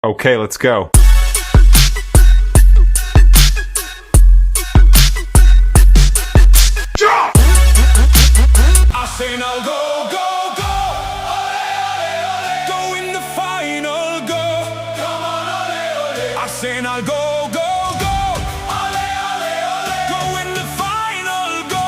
Okay, let's go. Arsenal go, go, go. Ole, ole, ole. Go in the final, go. Come on, ole, ole. Arsenal go, go, go. Ole, ole, ole. Go in the final, go.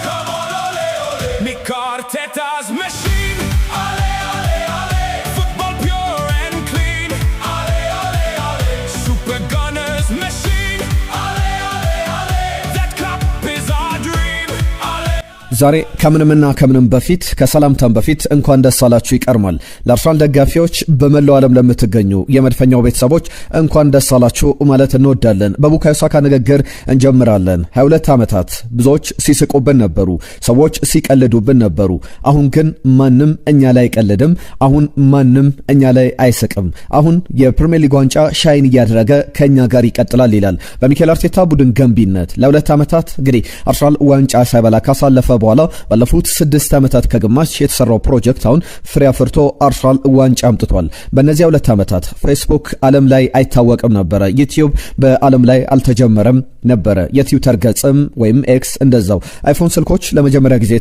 Come on, ole, ole. Mikel Arteta's machine. Ole, ole, ole. Football pure and clean. Ole, ole, ole. Super Gunners machine. Ole, ole, ole. That club is our dream. Ole. ዛሬ ከምንም በፊት ከሰላምታም በፊት እንኳን ደስ አላችሁ ይቀርማል። ለአርሰናል ደጋፊዎች በመላው ዓለም ለምትገኙ የመድፈኛው ቤተሰቦች እንኳን ደስ አላችሁ ማለት እንወዳለን። በቡካዮ ሳካ ንግግር እንጀምራለን። 22 ዓመታት ብዙዎች ሲስቁብን ነበሩ፣ ሰዎች ሲቀልዱብን ነበሩ። አሁን ግን ማንም እኛ ላይ አይቀልድም፣ አሁን ማንም እኛ ላይ አይስቅም። አሁን የፕሪሚየር ሊግ ዋንጫ ሻይን እያደረገ ከኛ ጋር ይቀጥላል ይላል በሚኬል አርቴታ ቡድን ገንቢነት። ለ2 ዓመታት እንግዲህ አርሰናል ዋንጫ ሳይበላ ካሳለፈ በኋላ ባለፉት 6 ዓመታት ከግማሽ የተሰራው ፕሮጀክት አሁን ፍሬ አፍርቶ አርሰናል ዋንጫ አምጥቷል። በእነዚህ 2 ዓመታት ፌስቡክ ዓለም ላይ አይታወቅም ነበረ፣ ዩቲዩብ በዓለም ላይ አልተጀመረም ነበረ፣ የትዊተር ገጽም ወይም ኤክስ እንደዛው። አይፎን ስልኮች ለመጀመሪያ ጊዜ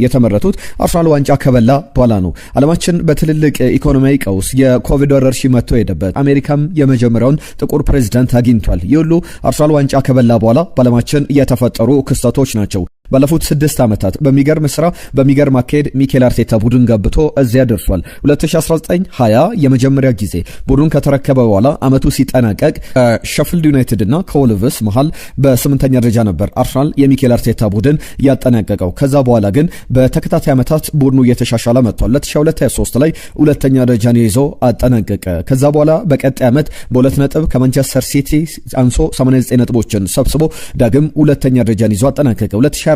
የተመረቱት አርሰናል ዋንጫ ከበላ በኋላ ነው። ዓለማችን በትልልቅ ኢኮኖሚያዊ ቀውስ የኮቪድ ወረርሽኝ መጥቶ ሄደበት፣ አሜሪካም የመጀመሪያውን ጥቁር ፕሬዝዳንት አግኝቷል። ይህ ሁሉ አርሰናል ዋንጫ ከበላ በኋላ በዓለማችን የተፈጠሩ ክስተቶች ናቸው። ባለፉት 6 ዓመታት በሚገርም ስራ በሚገርም አካሄድ ሚኬል አርቴታ ቡድን ገብቶ እዚያ ደርሷል። 2019-20 የመጀመሪያ ጊዜ ቡድን ከተረከበ በኋላ አመቱ ሲጠናቀቅ ሼፊልድ ዩናይትድ እና ከወልቭስ መሃል በ8ኛ ደረጃ ነበር አርሰናል የሚኬል አርቴታ ቡድን ያጠናቀቀው። ከዛ በኋላ ግን በተከታታይ ዓመታት ቡድኑ እየተሻሻለ መጥቷል። 2022-23 ላይ 2ኛ ደረጃን ይዞ አጠናቀቀ። ከዛ በኋላ በቀጣይ ዓመት በ2 ነጥብ ከማንቸስተር ሲቲ አንሶ 89 ነጥቦችን ሰብስቦ ዳግም 2ኛ ደረጃን ይዞ አጠናቀቀ። 2024-25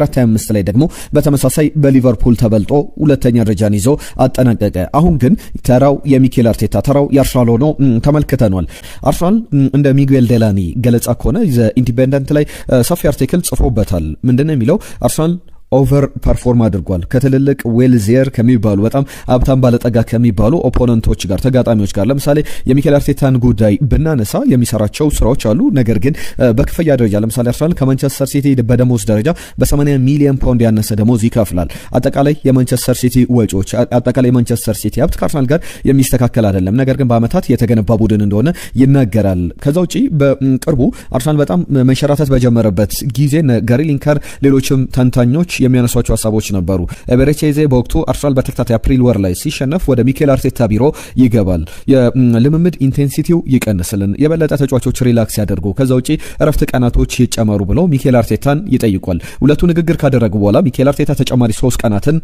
ላይ ደግሞ በተመሳሳይ በሊቨርፑል ተበልጦ 2ኛ ደረጃን ይዞ አጠናቀቀ። አሁን ግን ተራው የሚኬል አርቴታ ተራው የአርሰናል ሆኖ ተመልክተናል። አርሰናል እንደ ሚጉኤል ዴላኒ ገለጻ ከሆነ ኢንዲፔንደንት ላይ ሰፊ አርቲክል ጽፎበታል። ምንድነው የሚለው? አርሰናል ኦቨር ፐርፎርም አድርጓል ከትልልቅ ዌልዚየር ከሚባሉ በጣም ሀብታም ባለጠጋ ከሚባሉ ኦፖነንቶች ጋር ተጋጣሚዎች ጋር። ለምሳሌ የሚኬል አርቴታን ጉዳይ ብናነሳ የሚሰራቸው ስራዎች አሉ። ነገር ግን በክፍያ ደረጃ ለምሳሌ አርሰናል ከማንቸስተር ሲቲ በደሞዝ ደረጃ በ80 ሚሊዮን ፓውንድ ያነሰ ደሞዝ ይከፍላል። አጠቃላይ የማንቸስተር ሲቲ ወጪዎች፣ አጠቃላይ የማንቸስተር ሲቲ ሀብት ከአርሰናል ጋር የሚስተካከል አይደለም። ነገር ግን በአመታት የተገነባ ቡድን እንደሆነ ይናገራል። ከዛ ውጪ በቅርቡ አርሰናል በጣም መንሸራተት በጀመረበት ጊዜ ጋሪ ሊንከር ሌሎችም ተንታኞች የሚያነሷቸው ሐሳቦች ነበሩ። ኤቤሬቺዜ በወቅቱ አርሰናል በተከታታይ አፕሪል ወር ላይ ሲሸነፍ ወደ ሚኬል አርቴታ ቢሮ ይገባል። የልምምድ ኢንቴንሲቲው ይቀንስልን፣ የበለጠ ተጫዋቾች ሪላክስ ያደርጉ፣ ከዛ ውጪ እረፍት ቀናቶች ይጨመሩ ብለው ሚኬል አርቴታን ይጠይቋል። ሁለቱ ንግግር ካደረጉ በኋላ ሚኬል አርቴታ ተጨማሪ 3 ቀናትን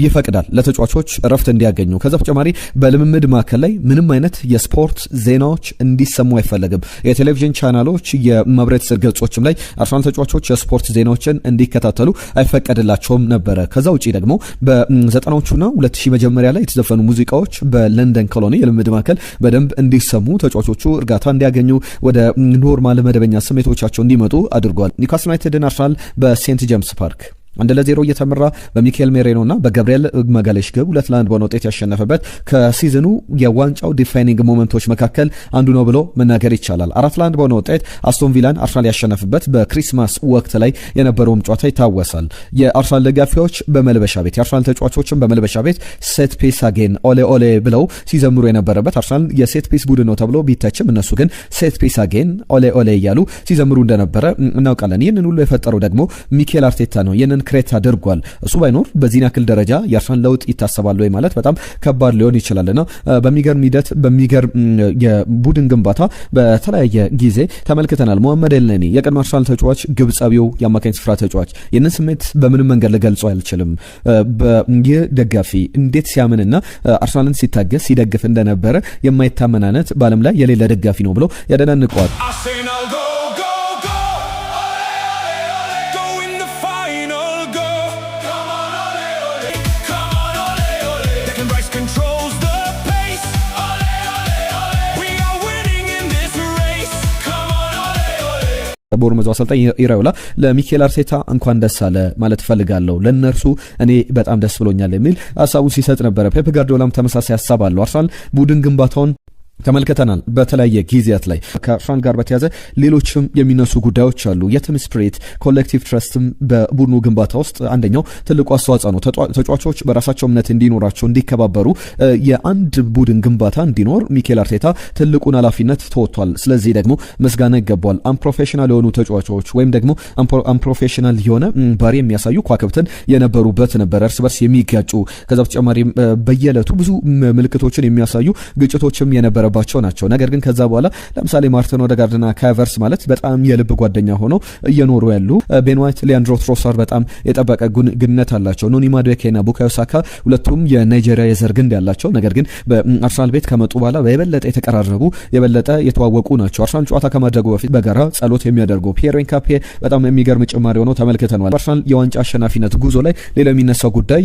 ይፈቅዳል ለተጫዋቾች እረፍት እንዲያገኙ። ከዛ በተጨማሪ በልምምድ ማዕከል ላይ ምንም አይነት የስፖርት ዜናዎች እንዲሰሙ አይፈለግም። የቴሌቪዥን ቻናሎች፣ የመብራት ገጾችም ላይ አርሰናል ተጫዋቾች የስፖርት ዜናዎችን እንዲከታተሉ አይፈቀድላቸውም ነበረ። ከዛ ውጪ ደግሞ በ90ዎቹና 2000 መጀመሪያ ላይ የተዘፈኑ ሙዚቃዎች በለንደን ኮሎኒ የልምምድ ማዕከል በደንብ እንዲሰሙ፣ ተጫዋቾቹ እርጋታ እንዲያገኙ፣ ወደ ኖርማል መደበኛ ስሜቶቻቸው እንዲመጡ አድርጓል። ኒውካስል ዩናይትድን አርሰናል በሴንት ጄምስ ፓርክ 1-0 እየተመራ በሚካኤል ሜሬኖ እና በጋብሪኤል ማጋሌሽ ግብ 2-1 በሆነ ውጤት ያሸነፈበት ከሲዝኑ የዋንጫው ዲፋይኒንግ ሞመንቶች መካከል አንዱ ነው ብሎ መናገር ይቻላል። 4-1 በሆነ ውጤት አስቶን ቪላን አርሰናል ያሸነፈበት በክሪስማስ ወቅት ላይ የነበረውም ጨዋታ ይታወሳል። የአርሰናል ደጋፊዎች በመልበሻ ቤት፣ የአርሰናል ተጫዋቾችን በመልበሻ ቤት ሴት ፒስ አጌን ኦሌ ኦሌ ብለው ሲዘምሩ የነበረበት አርሰናል የሴት ፒስ ቡድን ነው ተብሎ ቢተችም እነሱ ግን ሴት ፒስ አጌን ኦሌ ኦሌ እያሉ ሲዘምሩ እንደነበረ እናውቃለን። ይህንን ሁሉ የፈጠረው ደግሞ ሚኬል አርቴታ ነው። ይህንን ክሬት አድርጓል። እሱ ባይኖር በዚህ ያክል ደረጃ የአርሰናል ለውጥ ይታሰባል ወይ ማለት በጣም ከባድ ሊሆን ይችላልና በሚገርም ሂደት በሚገርም የቡድን ግንባታ በተለያየ ጊዜ ተመልክተናል። ሙሐመድ ኤልነኒ የቀድሞ አርሰናል ተጫዋች፣ ግብጻዊው የአማካኝ ስፍራ ተጫዋች። ይህንን ስሜት በምንም መንገድ ልገልጸው አልችልም። ይህ ደጋፊ እንዴት ሲያምንና አርሰናልን ሲታገስ ሲደግፍ እንደነበረ የማይታመናነት በዓለም ላይ የሌለ ደጋፊ ነው ብሎ ያደናንቀዋል። ቦርመዞ አሰልጣኝ ኢራዮላ ለሚኬል አርቴታ እንኳን ደስ አለ ማለት ፈልጋለሁ፣ ለነርሱ እኔ በጣም ደስ ብሎኛል የሚል ሐሳቡን ሲሰጥ ነበር። ፔፕ ጋርዲዮላም ተመሳሳይ ሐሳብ አለው። አርሰናል ቡድን ግንባታውን ተመልክተናል። በተለያየ ጊዜያት ላይ ከአርሰናል ጋር በተያዘ ሌሎችም የሚነሱ ጉዳዮች አሉ። የቲም ስፒሪት ኮሌክቲቭ ትረስትም በቡድኑ ግንባታ ውስጥ አንደኛው ትልቁ አስተዋጽኦ ነው። ተጫዋቾች በራሳቸው እምነት እንዲኖራቸው እንዲከባበሩ፣ የአንድ ቡድን ግንባታ እንዲኖር ሚኬል አርቴታ ትልቁን ኃላፊነት ተወጥቷል። ስለዚህ ደግሞ ምስጋና ይገባዋል። አንፕሮፌሽናል የሆኑ ተጫዋቾች ወይም ደግሞ አንፕሮፌሽናል የሆነ ባሪ የሚያሳዩ ኳክብትን የነበሩበት ነበር፣ እርስ በርስ የሚጋጩ ከዛ በተጨማሪም በየዕለቱ ብዙ ምልክቶችን የሚያሳዩ ግጭቶችም የነበረ ባቸው ናቸው። ነገር ግን ከዛ በኋላ ለምሳሌ ማርቲን ኦዴጋርድና ካቨርስ ማለት በጣም የልብ ጓደኛ ሆነው እየኖሩ ያሉ፣ ቤን ዋይት፣ ሊያንድሮ ትሮሳር በጣም የጠበቀ ግንኙነት አላቸው። ኖኒ ማዱኬና ቡካዮ ሳካ ሁለቱም የናይጄሪያ የዘር ግንድ ያላቸው፣ ነገር ግን በአርሰናል ቤት ከመጡ በኋላ የበለጠ የተቀራረቡ የበለጠ የተዋወቁ ናቸው። አርሰናል ጨዋታ ከማድረጉ በፊት በጋራ ጸሎት የሚያደርጉ ፒየር ኤንካፔ በጣም የሚገርም ጭማሪ ሆኖ ተመልክተናል። አርሰናል የዋንጫ አሸናፊነት ጉዞ ላይ ሌላ የሚነሳው ጉዳይ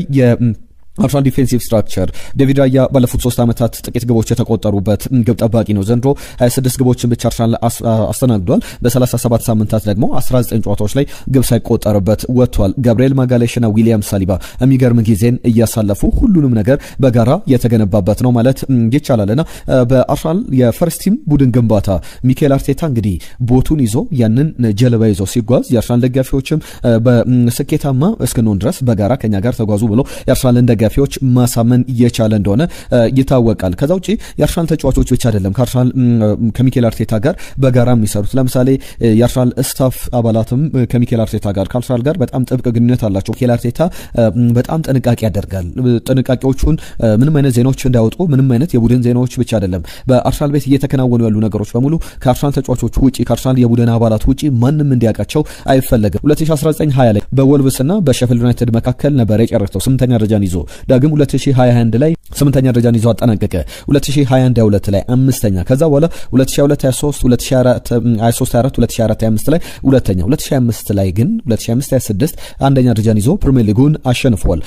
አርሰናል ዲፌንሲቭ ስትራክቸር ዴቪድ ራያ ባለፉት 3 ዓመታት ጥቂት ግቦች የተቆጠሩበት ግብ ጠባቂ ነው። ዘንድሮ 26 ግቦችን ብቻ አርሰናል አስተናግዷል። በ37 ሳምንታት ደግሞ 19 ጨዋታዎች ላይ ግብ ሳይቆጠርበት ወጥቷል። ጋብሪኤል ማጋሌሽና ዊሊያም ሳሊባ የሚገርም ጊዜን እያሳለፉ ሁሉንም ነገር በጋራ የተገነባበት ነው ማለት ይቻላልና በአርሰናል የፈርስት ቲም ቡድን ግንባታ ሚኬል አርቴታ እንግዲህ ቦቱን ይዞ ያንን ጀልባ ይዞ ሲጓዝ የአርሰናል ደጋፊዎችም በስኬታማ እስክንሆን ድረስ በጋራ ከኛ ጋር ተጓዙ ብሎ የአርሰናልን ደጋፊዎች ማሳመን እየቻለ እንደሆነ ይታወቃል። ከዛ ውጪ የአርሰናል ተጫዋቾች ብቻ አይደለም ከአርሰናል ከሚኬል አርቴታ ጋር በጋራ የሚሰሩት። ለምሳሌ የአርሰናል ስታፍ አባላትም ከሚኬል አርቴታ ጋር ከአርሰናል ጋር በጣም ጥብቅ ግንኙነት አላቸው። ሚኬል አርቴታ በጣም ጥንቃቄ ያደርጋል። ጥንቃቄዎቹን ምንም አይነት ዜናዎች እንዳይወጡ፣ ምንም አይነት የቡድን ዜናዎች ብቻ አይደለም በአርሰናል ቤት እየተከናወኑ ያሉ ነገሮች በሙሉ ከአርሰናል ተጫዋቾች ውጪ ከአርሰናል የቡድን አባላት ውጪ ማንም እንዲያውቃቸው አይፈለግም። 2019-20 ላይ በወልቭስና በሼፊልድ ዩናይትድ መካከል ነበር የጨረሰው 8ኛ ደረጃን ይዞ ዳግም 2021 ላይ 8ኛ ደረጃን ይዞ አጠናቀቀ። 2021-22 ላይ 5ኛ፣ ከዛ በኋላ 2022-23 2023-24 2024-25 ላይ 2ኛ፣ 2025 ላይ ግን 2025-26 1ኛ ደረጃን ይዞ ፕሪሚየር ሊጉን አሸንፏል።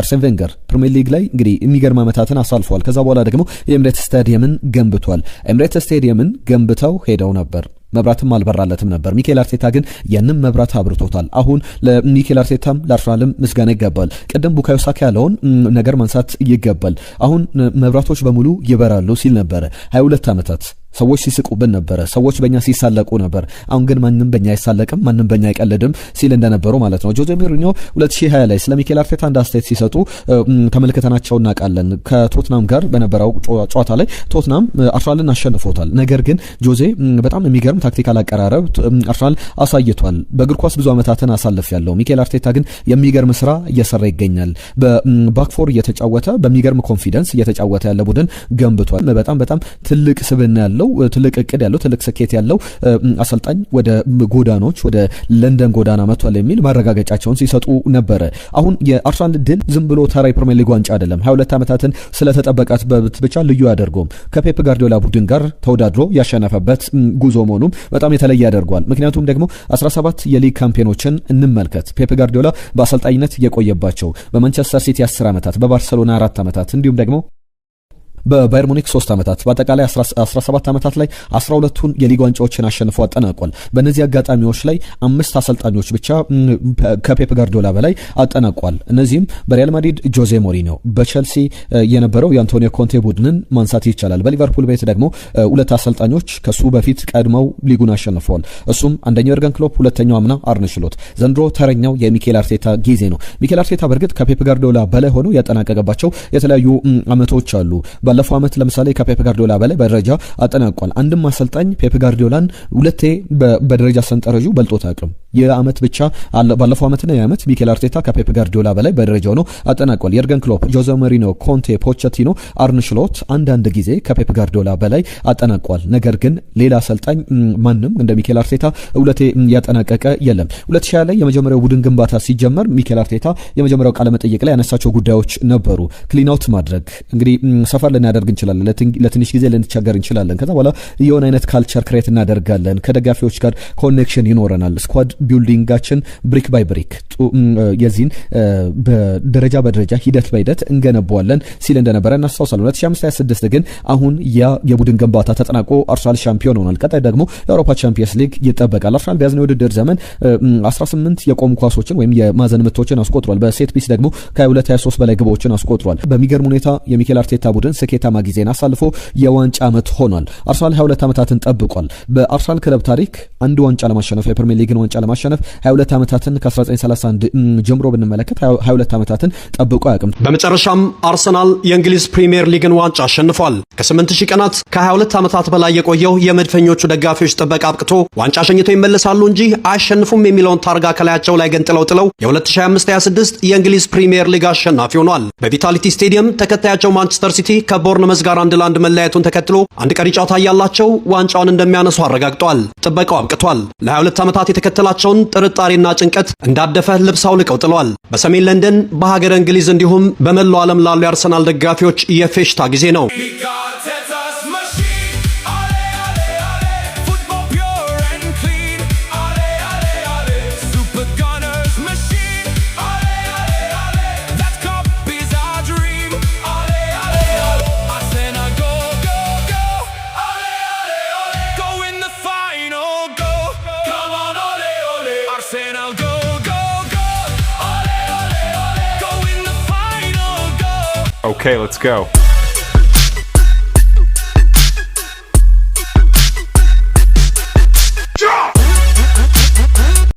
አርሴን ቬንገር ፕሪሚየር ሊግ ላይ እንግዲህ የሚገርም ዓመታትን አሳልፏል። ከዛ በኋላ ደግሞ የኤምሬትስ ስታዲየምን ገንብቷል። ኤምሬትስ ስታዲየምን ገንብተው ሄደው ነበር፣ መብራትም አልበራለትም ነበር። ሚኬል አርቴታ ግን ያንን መብራት አብርቶታል። አሁን ለሚኬል አርቴታም ለአርሰናልም ምስጋና ይገባል። ቀደም ቡካዮ ሳካ ያለውን ነገር ማንሳት ይገባል። አሁን መብራቶች በሙሉ ይበራሉ ሲል ነበረ 22 ዓመታት ሰዎች ሲስቁብን ነበረ፣ ሰዎች በእኛ ሲሳለቁ ነበር። አሁን ግን ማንም በእኛ አይሳለቅም፣ ማንም በእኛ አይቀልድም ሲል እንደነበሩ ማለት ነው። ጆዜ ሞሪኞ 2020 ላይ ስለ ሚኬል አርቴታ አንድ አስተያየት ሲሰጡ ተመልክተናቸው እናውቃለን። ከቶትናም ጋር በነበረው ጨዋታ ላይ ቶትናም አርሰናልን አሸንፎታል። ነገር ግን ጆዜ በጣም የሚገርም ታክቲካል አቀራረብ አርሰናል አሳይቷል። በእግር ኳስ ብዙ ዓመታትን አሳልፍ ያለው ሚኬል አርቴታ ግን የሚገርም ስራ እየሰራ ይገኛል። በባክፎር እየተጫወተ በሚገርም ኮንፊደንስ እየተጫወተ ያለ ቡድን ገንብቷል። በጣም ትልቅ ስብዕና ያለው ትልቅ እቅድ ያለው ትልቅ ስኬት ያለው አሰልጣኝ ወደ ጎዳኖች ወደ ለንደን ጎዳና መጥቷል የሚል ማረጋገጫቸውን ሲሰጡ ነበረ። አሁን የአርሰናል ድል ዝም ብሎ ተራ የፕሪሚየር ሊግ ዋንጫ አይደለም። 22 ዓመታትን ስለተጠበቃት ብቻ ልዩ ያደርገውም ከፔፕ ጋርዲዮላ ቡድን ጋር ተወዳድሮ ያሸነፈበት ጉዞ መሆኑም በጣም የተለየ ያደርገዋል። ምክንያቱም ደግሞ 17 የሊግ ካምፒዮኖችን እንመልከት። ፔፕ ጋርዲዮላ በአሰልጣኝነት የቆየባቸው በማንቸስተር ሲቲ 10 ዓመታት፣ በባርሰሎና 4 ዓመታት እንዲሁም ደግሞ በባየር ሙኒክ 3 ዓመታት በአጠቃላይ 17 ዓመታት ላይ 12ቱን የሊግ ዋንጫዎችን አሸንፎ አጠናቋል። በእነዚህ አጋጣሚዎች ላይ 5 አሰልጣኞች ብቻ ከፔፕ ጋርዲዮላ በላይ አጠናቋል። እነዚህም በሪያል ማድሪድ ጆዜ ሞሪኒዮ፣ በቸልሲ የነበረው የአንቶኒዮ ኮንቴ ቡድንን ማንሳት ይቻላል። በሊቨርፑል ቤት ደግሞ 2 አሰልጣኞች ከሱ በፊት ቀድመው ሊጉን አሸንፈዋል። እሱም አንደኛው የርገን ክሎፕ፣ ሁለተኛው አምና አርነ ስሎት። ዘንድሮ ተረኛው የሚኬል አርቴታ ጊዜ ነው። ሚኬል አርቴታ በእርግጥ ከፔፕ ጋርዲዮላ በላይ ሆኖ ያጠናቀቀባቸው የተለያዩ ዓመቶች አሉ። ባለፈው ዓመት ለምሳሌ ከፔፕ ጋርዲዮላ በላይ በደረጃ አጠናቋል። አንድም አሰልጣኝ ፔፕ ጋርዲዮላን ሁለቴ በደረጃ ሰንጠረዡ በልጦት አያውቅም። የዓመት ብቻ ባለፈው ዓመትና የዓመት ሚኬል አርቴታ ከፔፕ ጋርዲዮላ በላይ በደረጃው ነው አጠናቋል። የርገን ክሎፕ፣ ጆዜ ሞሪኖ፣ ኮንቴ፣ ፖቼቲኖ፣ አርነ ስሎት አንዳንድ ጊዜ ከፔፕ ጋርዲዮላ በላይ አጠናቋል። ነገር ግን ሌላ አሰልጣኝ ማንም እንደ ሚኬል አርቴታ ሁለቴ ያጠናቀቀ የለም። 2020 ላይ የመጀመሪያው ቡድን ግንባታ ሲጀመር ሚኬል አርቴታ የመጀመሪያው ቃለ መጠይቅ ላይ ያነሳቸው ጉዳዮች ነበሩ። ክሊን አውት ማድረግ እንግዲህ ሰፈር ልናደርግ እንችላለን፣ ለትንሽ ጊዜ ልንቸገር እንችላለን። ከዛ በኋላ የሆነ አይነት ካልቸር ክሬት እናደርጋለን፣ ከደጋፊዎች ጋር ኮኔክሽን ይኖረናል፣ ስኳድ ቢልዲንጋችን ብሪክ ባይ ብሪክ የዚህን በደረጃ በደረጃ ሂደት በሂደት እንገነባዋለን ሲል እንደነበረ እናስታውሳለን። 2025/26 ግን አሁን የቡድን ግንባታ ተጠናቆ አርሰናል ሻምፒዮን ሆኗል። ቀጣይ ደግሞ የአውሮፓ ቻምፒየንስ ሊግ ይጠበቃል። አርሰናል በያዝነው የውድድር ዘመን 18 የቆሙ ኳሶችን ወይም የማዕዘን ምቶችን አስቆጥሯል። በሴት ፒስ ደግሞ ከ22-23 በላይ ግቦችን አስቆጥሯል። በሚገርም ሁኔታ የሚኬል አርቴታ ቡድን ስኬታማ ጊዜን አሳልፎ የዋንጫ ዓመት ሆኗል። አርሰናል 22 ዓመታትን ጠብቋል። በአርሰናል ክለብ ታሪክ አንድ ዋንጫ ለማሸነፍ የፕሪሚየር ሊግን ዋንጫ ለማሸነፍ 22 ዓመታትን ከ1931 ጀምሮ ብንመለከት 22 ዓመታትን ጠብቆ አያውቅም። በመጨረሻም አርሰናል የእንግሊዝ ፕሪሚየር ሊግን ዋንጫ አሸንፏል። ከ8000 ቀናት ከ22 ዓመታት በላይ የቆየው የመድፈኞቹ ደጋፊዎች ጥበቃ አብቅቶ ዋንጫ ሸኝተው ይመለሳሉ እንጂ አያሸንፉም የሚለውን ታርጋ ከላያቸው ላይ ገንጥለው ጥለው የ2025/26 የእንግሊዝ ፕሪሚየር ሊግ አሸናፊ ሆኗል። በቪታሊቲ ስቴዲየም ተከታያቸው ማንቸስተር ሲቲ ከቦርንመዝ ጋር 1-1 መለያየቱን ተከትሎ አንድ ቀሪ ጨዋታ ያላቸው ዋንጫውን እንደሚያነሱ አረጋግጧል። ጥበቃው አብቅቷል። ለ22 ዓመታት የተከተላቸውን ጥርጣሬና ጭንቀት እንዳደፈ ልብስ አውልቀው ጥሏል። በሰሜን ለንደን፣ በሀገረ እንግሊዝ እንዲሁም በመላው ዓለም ላሉ የአርሰናል ደጋፊዎች የፌሽታ ጊዜ ነው። Okay, let's go.